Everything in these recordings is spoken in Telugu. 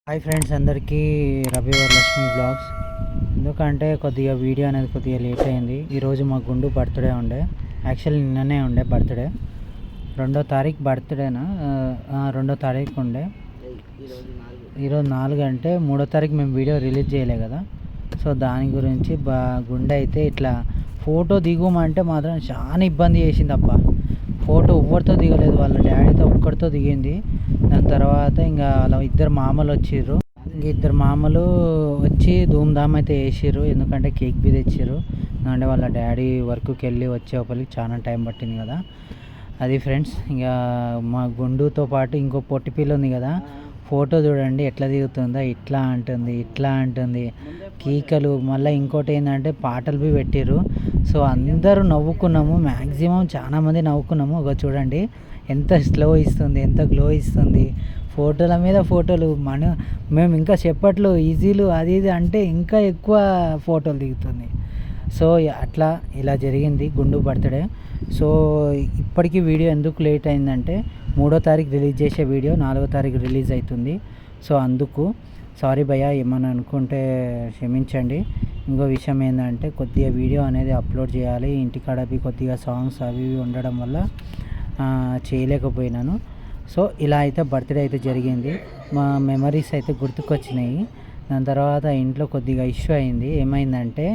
హాయ్ ఫ్రెండ్స్, అందరికీ రవి వరలక్ష్మి బ్లాగ్స్. ఎందుకంటే కొద్దిగా వీడియో అనేది కొద్దిగా లేట్ అయింది. ఈరోజు మా గుండు బర్త్డే ఉండే. యాక్చువల్లీ నిన్ననే ఉండే బర్త్డే. 2వ తారీఖు బర్త్డేనా, 2వ తారీఖు ఉండే. ఈరోజు 4 అంటే 3వ తారీఖు మేము వీడియో రిలీజ్ చేయలే కదా. సో దాని గురించి గుండె అయితే ఇట్లా ఫోటో దిగుమంటే మాత్రం చాలా ఇబ్బంది చేసింది అబ్బా. ఫోటో ఎవరితో దిగలేదు, వాళ్ళ డాడీతో ఒక్కడితో దిగింది. దాని తర్వాత ఇంకా అలా ఇద్దరు మామలు వచ్చిర్రు. ఇద్దరు మామలు వచ్చి ధూమ్ధామ్ అయితే వేసిర్రు. ఎందుకంటే కేక్ బి తెచ్చిర్రు. అంటే వాళ్ళ డాడీ వర్క్కి వెళ్ళి వచ్చేపలికి చాలా టైం పట్టింది కదా. అది ఫ్రెండ్స్, ఇంకా మా గుండుతో పాటు ఇంకో పొట్టి పిల్ల ఉంది కదా. ఫోటో చూడండి ఎట్లా దిగుతుందో, ఇట్లా అంటుంది కీకలు. మళ్ళీ ఇంకోటి ఏంటంటే పాటలు బి పెట్టిర్రు. సో అందరూ నవ్వుకున్నాము, మ్యాక్సిమం చాలామంది నవ్వుకున్నాము. ఒక చూడండి ఎంత స్లో ఇస్తుంది, ఎంత గ్లో ఇస్తుంది. ఫోటోల మీద ఫోటోలు. మేము ఇంకా చెప్పట్లు ఈజీలు అది ఇది అంటే ఇంకా ఎక్కువ ఫోటోలు దిగుతుంది. సో అట్లా ఇలా జరిగింది గుండు బర్త్డే. సో ఇప్పటికీ వీడియో ఎందుకు లేట్ అయిందంటే 3వ తారీఖు రిలీజ్ చేసే వీడియో 4వ తారీఖు రిలీజ్ అవుతుంది. సో అందుకు సారీ భయ్యా, ఏమని అనుకుంటే క్షమించండి. ఇంకో విషయం ఏంటంటే కొద్దిగా వీడియో అనేది అప్లోడ్ చేయాలి. ఇంటికాడ కొద్దిగా సాంగ్స్ అవి ఉండడం వల్ల చేయలేకపోయినాను. సో ఇలా అయితే బర్త్డే అయితే జరిగింది. మా మెమరీస్ అయితే గుర్తుకొచ్చినాయి. దాని తర్వాత ఇంట్లో కొద్దిగా ఇష్యూ అయింది. ఏమైందంటే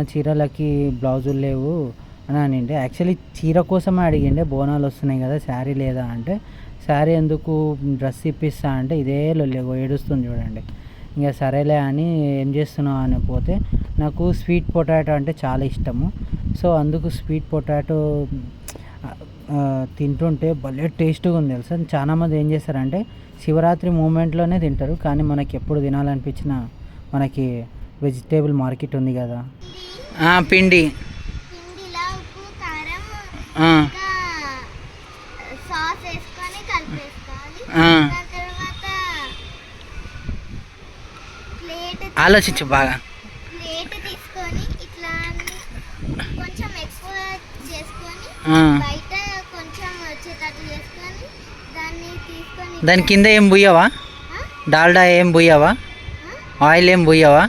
చీరలకి బ్లౌజులు లేవు అని అనింటే, యాక్చువల్లీ చీర కోసమే అడిగిండే. బోనాలు వస్తున్నాయి కదా, శారీ లేదా అంటే, శారీ ఎందుకు, డ్రెస్ ఇప్పిస్తా అంటే ఇదే లేవు, ఏడుస్తుంది చూడండి. ఇంకా సరేలే అని ఏం చేస్తున్నావు అని పోతే, నాకు స్వీట్ పొటాటో అంటే చాలా ఇష్టము. సో అందుకు స్వీట్ పొటాటో తింటుంటే భలే టేస్ట్గా ఉంది తెలుసా. చాలామంది ఏం చేస్తారంటే శివరాత్రి మూమెంట్లోనే తింటారు, కానీ మనకి ఎప్పుడు తినాలనిపించిన మనకి వెజిటేబుల్ మార్కెట్ ఉంది కదా. పిండి ఆలోచించు బాగా. దాని కింద ఏం బుయ్యవా, డాల్డా ఏం బుయ్యవా, ఆయిల్ ఏం బుయ్యవా?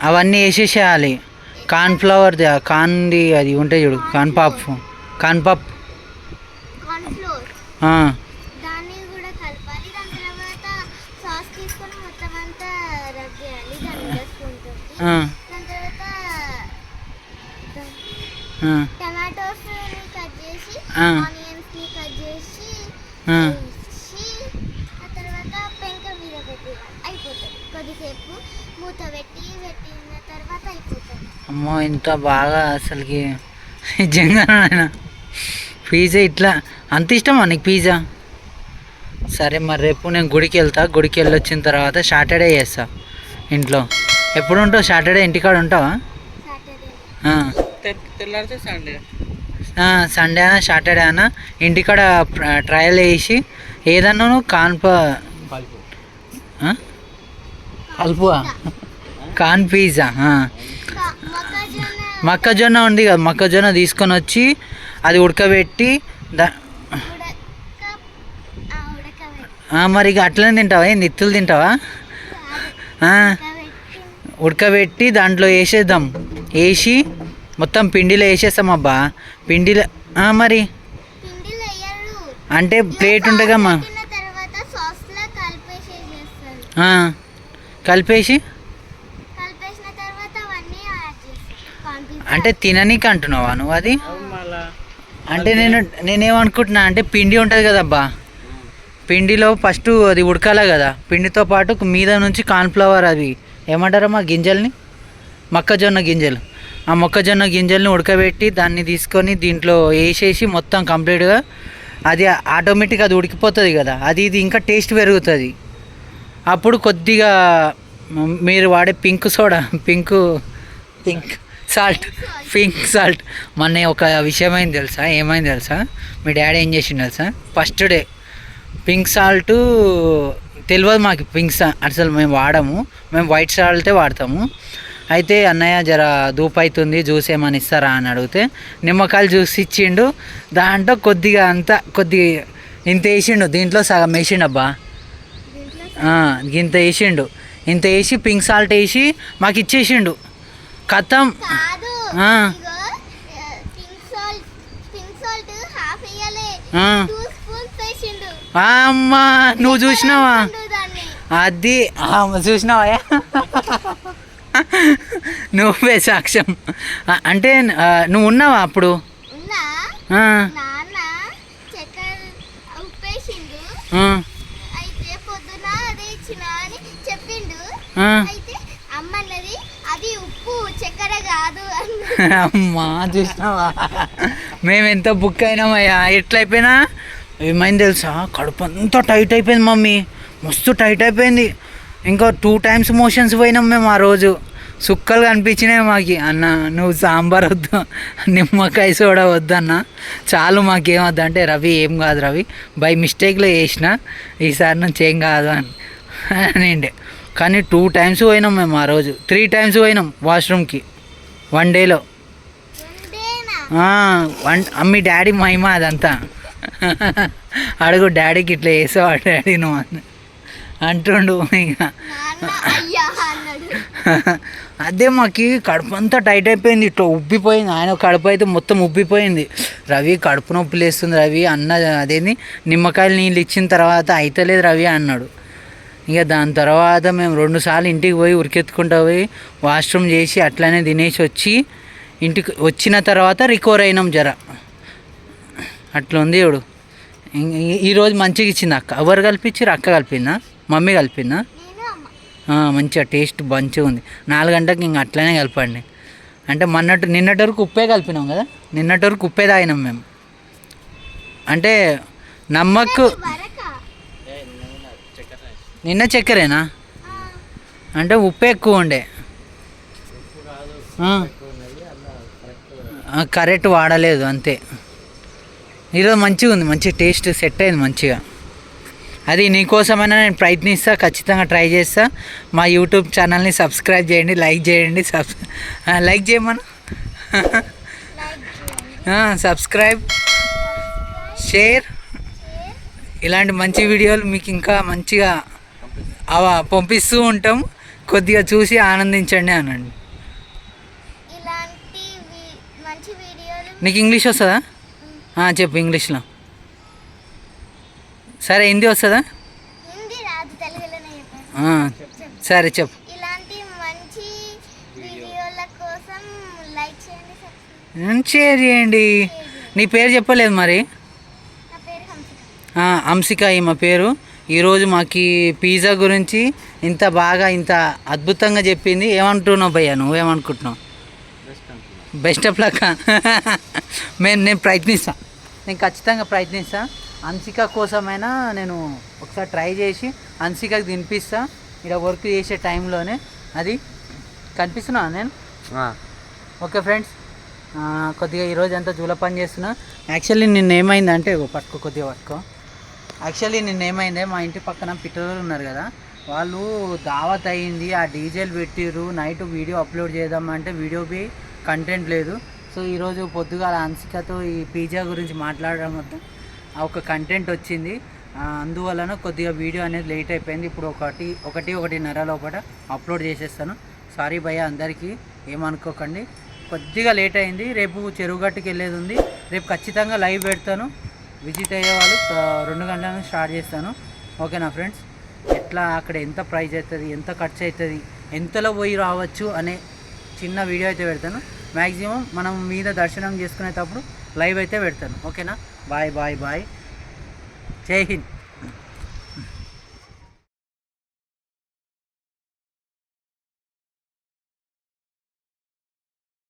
అవన్నీ వేసేసేయాలి. కార్న్ఫ్లవర్, కార్న్ది అది ఉంటాయి చూడు, కార్న్పప్ టమాటోస్ కట్ చేసి, ఆనియన్స్ ని కట్ చేసి ఆ తర్వాత పెంక మీద పెట్టి అయిపోతుంది. కొద్దిసేపు మూత పెట్టిన తర్వాత అయిపోతుంది. అమ్మో ఇంత బాగా అసలుకి నిజంగా పిజ్జా ఇట్లా అంత ఇష్టమా నీకు పిజ్జా? సరే మరి రేపు నేను గుడికి వెళ్తా. గుడికి వెళ్ళి వచ్చిన తర్వాత సాటర్డే చేస్తా ఇంట్లో. ఎప్పుడు ఉంటావు సాటర్డే? ఇంటికాడ ఉంటావా? సండే అయినా సాటర్డే అయినా ఇంటికాడ ట్రయల్ వేసి ఏదన్నా కలుపువా కార్న్ పిజ్జా. మొక్కజొన్న ఉంది కదా, మొక్కజొన్న తీసుకొని వచ్చి అది ఉడకబెట్టి మరి ఇక అట్లనే తింటావా? నిత్తులు తింటావా? ఉడకబెట్టి దాంట్లో వేసేద్దాం. వేసి మొత్తం పిండిలో వేసేస్తాం అబ్బా. పిండిలో మరి అంటే ప్లేట్ ఉంటుందమ్మా, కలిపేసి అంటే తిననీకి అంటున్నావా నువ్వు? అది అంటే నేనేమనుకుంటున్నా అంటే పిండి ఉంటుంది కదబ్బా, పిండిలో ఫస్ట్ అది ఉడకాలి కదా. పిండితో పాటు మీద నుంచి కార్న్ఫ్లవర్, అది ఏమంటారమ్మా గింజల్ని, మొక్కజొన్న గింజలు. ఆ మొక్కజొన్న గింజల్ని ఉడకబెట్టి దాన్ని తీసుకొని దీంట్లో వేసేసి మొత్తం కంప్లీట్గా అది ఆటోమేటిక్గా అది ఉడికిపోతుంది కదా. అది ఇది ఇంకా టేస్ట్ పెరుగుతుంది. అప్పుడు కొద్దిగా మీరు వాడే పింక్ సాల్ట్. మొన్న ఒక విషయం అయింది తెలుసా? ఏమైంది తెలుసా? మీ డాడీ ఏం చేసిండు తెలుసా? ఫస్ట్ డే పింక్ సాల్ట్ తెలియదు మాకు. పింక్ సాల్ట్ అసలు మేము వాడము, మేము వైట్ సాల్టే వాడతాము. అయితే అన్నయ్య జర ధూప్ అవుతుంది జ్యూస్ ఏమని ఇస్తారా అని అడిగితే నిమ్మకాయలు జ్యూస్ ఇచ్చిండు. దాంట్లో కొద్దిగా కొద్దిగా ఇంత వేసిండు, దీంట్లో సగం వేసిండు అబ్బా, ఇంత వేసిండు. ఇంత వేసి పింక్ సాల్ట్ వేసి మాకు ఇచ్చేసిండు. కథం అమ్మా నువ్వు చూసినావా? అది చూసినావా? నువ్వే సాక్ష్యం. అంటే నువ్వు ఉన్నావా అప్పుడు? అమ్మా చూసినావా? మేము ఎంత బుక్ అయినామయ్యా. ఎట్లయిపోయినా ఏమైంది తెలుసా, కడుపు అంతా టైట్ అయిపోయింది మమ్మీ, మస్తు టైట్ అయిపోయింది. ఇంకా 2 times మోషన్స్ పోయినాం మేము ఆ రోజు. సుక్కలు కనిపించినాయి మాకు. అన్న నువ్వు సాంబార్ వద్దు, నిమ్మకాయ సోడా వద్దన్న, చాలు మాకేమొద్దు అంటే, రవి ఏం కాదు రవి, బై మిస్టేక్లో చేసిన, ఈసారి నుంచి ఏం కాదు అనిండే. కానీ 2 times పోయినాం మేము ఆ రోజు. 3 times పోయినాం వాష్రూమ్కి 1 dayలో. మీ డాడీ మహిమ అదంతా. అడుగు డాడీకి ఇట్లా చేసావా డాడీ నువ్వు అని అంటుండు. ఇక అదే మాకు కడుపు అంతా టైట్ అయిపోయింది, ఇట్లా ఉబ్బిపోయింది. ఆయన కడుపు అయితే మొత్తం ఉబ్బిపోయింది. రవి కడుపు నొప్పి లేస్తుంది రవి అన్న, అదేంది నిమ్మకాయలు నీళ్ళు ఇచ్చిన తర్వాత అయితలేదు రవి అన్నాడు. ఇక దాని తర్వాత మేము 2 సార్లు ఇంటికి పోయి ఉరికెత్తుకుంటూ పోయి వాష్రూమ్ చేసి అట్లనే తినేసి వచ్చి ఇంటికి వచ్చిన తర్వాత రికవర్ అయినాం జర. అట్లా ఉంది ఇప్పుడు. ఈరోజు మంచిగా ఇచ్చింది అక్క. ఎవరు కలిపించారు? అక్క కలిపిందా? మమ్మీ కలిపిందా? మంచిగా టేస్ట్ మంచిగా ఉంది. 4 గంటలకు ఇంక అట్లనే కలపండి. అంటే నిన్నటి వరకు ఉప్పే కలిపినాం కదా, నిన్నటి వరకు ఉప్పే తాగినాం మేము. అంటే నమ్మకు నిన్న చక్కెరేనా? అంటే ఉప్పు ఎక్కువ ఉండే, కరెక్ట్ వాడలేదు అంతే. ఈరోజు మంచిగా ఉంది, మంచి టేస్ట్ సెట్ అయింది మంచిగా. అది నీకోసమైనా నేను ప్రయత్నిస్తా, ఖచ్చితంగా ట్రై చేస్తా. మా యూట్యూబ్ ఛానల్ని సబ్స్క్రైబ్ చేయండి, లైక్ చేయండి. లైక్ చేయమను, సబ్స్క్రైబ్, షేర్. ఇలాంటి మంచి వీడియోలు మీకు ఇంకా మంచిగా పంపిస్తూ ఉంటాం. కొద్దిగా చూసి ఆనందించండి అనండి. నీకు ఇంగ్లీష్ వస్తుందా? చెప్పు ఇంగ్లీష్లో. సరే హిందీ వస్తుందా? సరే చెప్పు. షేర్ చేయండి. నీ పేరు చెప్పలేదు మరి? హంసిక మా పేరు. ఈరోజు మాకు పిజ్జా గురించి ఇంత బాగా ఇంత అద్భుతంగా చెప్పింది. ఏమంటున్నావు భయ్యా, నువ్వేమనుకుంటున్నావు? Best of luck. నేను ప్రయత్నిస్తాను, నేను ఖచ్చితంగా ప్రయత్నిస్తాను. హన్సిక కోసమైనా నేను ఒకసారి ట్రై చేసి హన్సికకి తినిపిస్తా. ఇక్కడ వర్క్ చేసే టైంలోనే. అది కనిపిస్తున్నా నేను. ఓకే ఫ్రెండ్స్, కొద్దిగా ఈరోజు అంతా జూల పని చేస్తున్నా. యాక్చువల్లీ నిన్న ఏమైందంటే, కొద్దిగా పట్టుకో. యాక్చువల్లీ నిన్న ఏమైందే, మా ఇంటి పక్కన పిట్టలు ఉన్నారు కదా, వాళ్ళు దావత్ అయ్యింది, ఆ డీజేలు పెట్టిర్రు. నైట్ వీడియో అప్లోడ్ చేద్దామంటే వీడియోకి కంటెంట్ లేదు. సో ఈరోజు పొద్దుగాల హన్సికతో ఈ పిజ్జా గురించి మాట్లాడడం వద్ద ఒక కంటెంట్ వచ్చింది. అందువలన కొద్దిగా వీడియో అనేది లేట్ అయిపోయింది. ఇప్పుడు 1:30 లోపల అప్లోడ్ చేసేస్తాను. సారీ భయ్య, అందరికీ ఏమనుకోకండి, కొద్దిగా లేట్ అయింది. రేపు చెరువుగట్టుకి వెళ్ళేది ఉంది. రేపు ఖచ్చితంగా లైవ్ పెడతాను. విజిట్ అయ్యే వాళ్ళు 2 గంటలకు స్టార్ట్ చేస్తాను. ఓకేనా ఫ్రెండ్స్? ఎట్లా అక్కడ ఎంత ప్రైస్ అవుతుంది, ఎంత ఖర్చు అవుతుంది, ఎంతలో పోయి రావచ్చు అనే చిన్న వీడియో అయితే పెడతాను. మ్యాక్సిమం మనం మీద దర్శనం చేసుకునేటప్పుడు లైవ్ అయితే పెడతాను. ఓకేనా? Bye bye bye. జై హింద్.